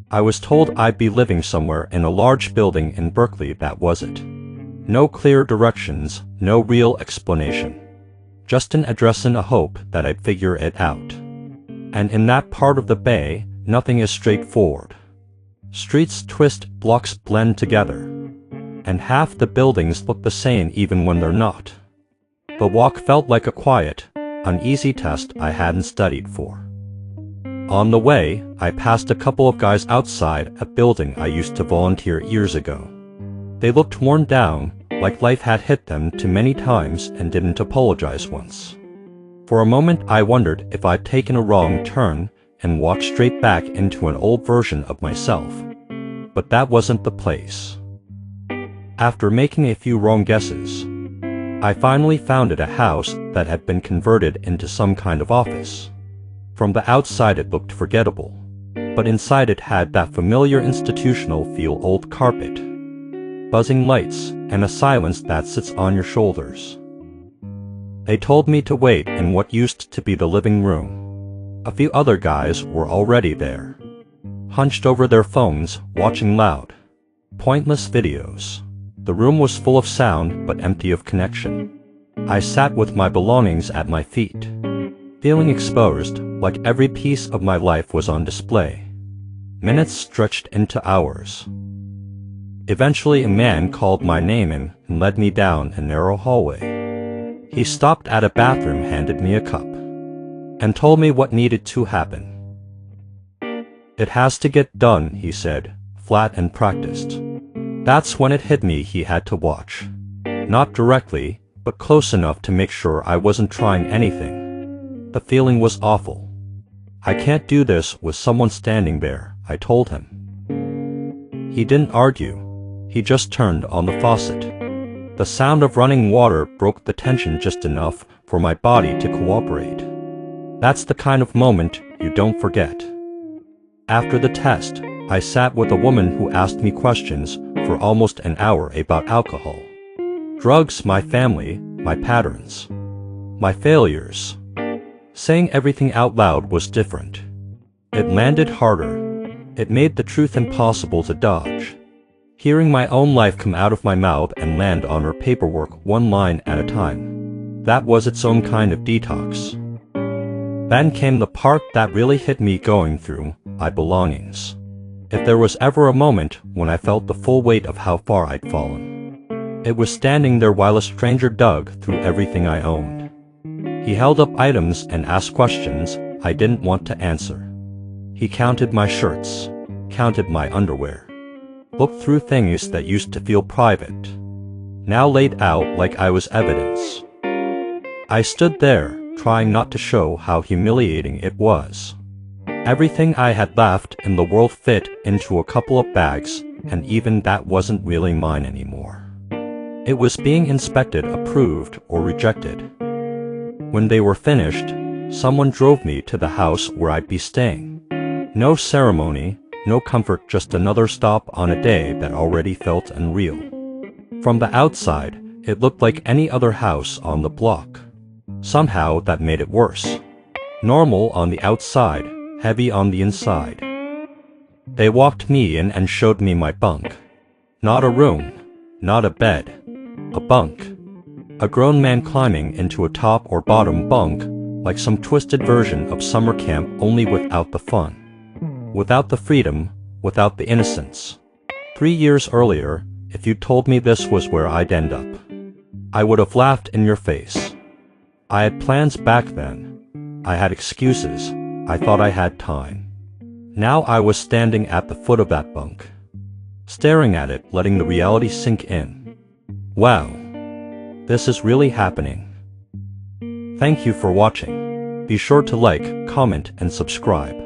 I was told I'd be living somewhere in a large building in Berkeley that wasn't. No clear directions, no real explanation. Just an address and a hope that I'd figure it out. And in that part of the Bay, nothing is straightforward. Streets twist, blocks blend together. And half the buildings look the same even when they're not. The walk felt like a quiet, uneasy test I hadn't studied for. On the way, I passed a couple of guys outside a building I used to volunteer years ago. They looked worn down, like life had hit them too many times and didn't apologize once. For a moment I wondered if I'd taken a wrong turn and walked straight back into an old version of myself. But that wasn't the place. After making a few wrong guesses, I finally found a house that had been converted into some kind of office. From the outside it looked forgettable, but inside it had that familiar institutional feel: old carpet, buzzing lights, and a silence that sits on your shoulders. They told me to wait in what used to be the living room. A few other guys were already there, hunched over their phones, watching loud, pointless videos. The room was full of sound but empty of connection. I sat with my belongings at my feet, feeling exposed, like every piece of my life was on display. Minutes stretched into hours. Eventually a man called my name and led me down a narrow hallway. He stopped at a bathroom, handed me a cup, and told me what needed to happen. "It has to get done," he said, flat and practiced. That's when it hit me he had to watch. Not directly, but close enough to make sure I wasn't trying anything. The feeling was awful. "I can't do this with someone standing there," I told him. He didn't argue. He just turned on the faucet. The sound of running water broke the tension just enough for my body to cooperate. That's the kind of moment you don't forget. After the test, I sat with a woman who asked me questions for almost an hour about alcohol, drugs, my family, my patterns, my failures. Saying everything out loud was different. It landed harder. It made the truth impossible to dodge. Hearing my own life come out of my mouth and land on her paperwork one line at a time. That was its own kind of detox. Then came the part that really hit me: going through my belongings. If there was ever a moment when I felt the full weight of how far I'd fallen, it was standing there while a stranger dug through everything I owned. He held up items and asked questions I didn't want to answer. He counted my shirts, counted my underwear, looked through things that used to feel private, now laid out like I was evidence. I stood there, trying not to show how humiliating it was. Everything I had left in the world fit into a couple of bags, and even that wasn't really mine anymore. It was being inspected, approved, or rejected. When they were finished, someone drove me to the house where I'd be staying. No ceremony, no comfort, just another stop on a day that already felt unreal. From the outside, it looked like any other house on the block. Somehow that made it worse. Normal on the outside, heavy on the inside. They walked me in and showed me my bunk. Not a room, not a bed, a bunk. A grown man climbing into a top or bottom bunk, like some twisted version of summer camp, only without the fun. Without the freedom, without the innocence. 3 years earlier, if you'd told me this was where I'd end up, I would have laughed in your face. I had plans back then. I had excuses. I thought I had time. Now I was standing at the foot of that bunk, staring at it, letting the reality sink in. Wow. This is really happening. Thank you for watching. Be sure to like, comment, and subscribe.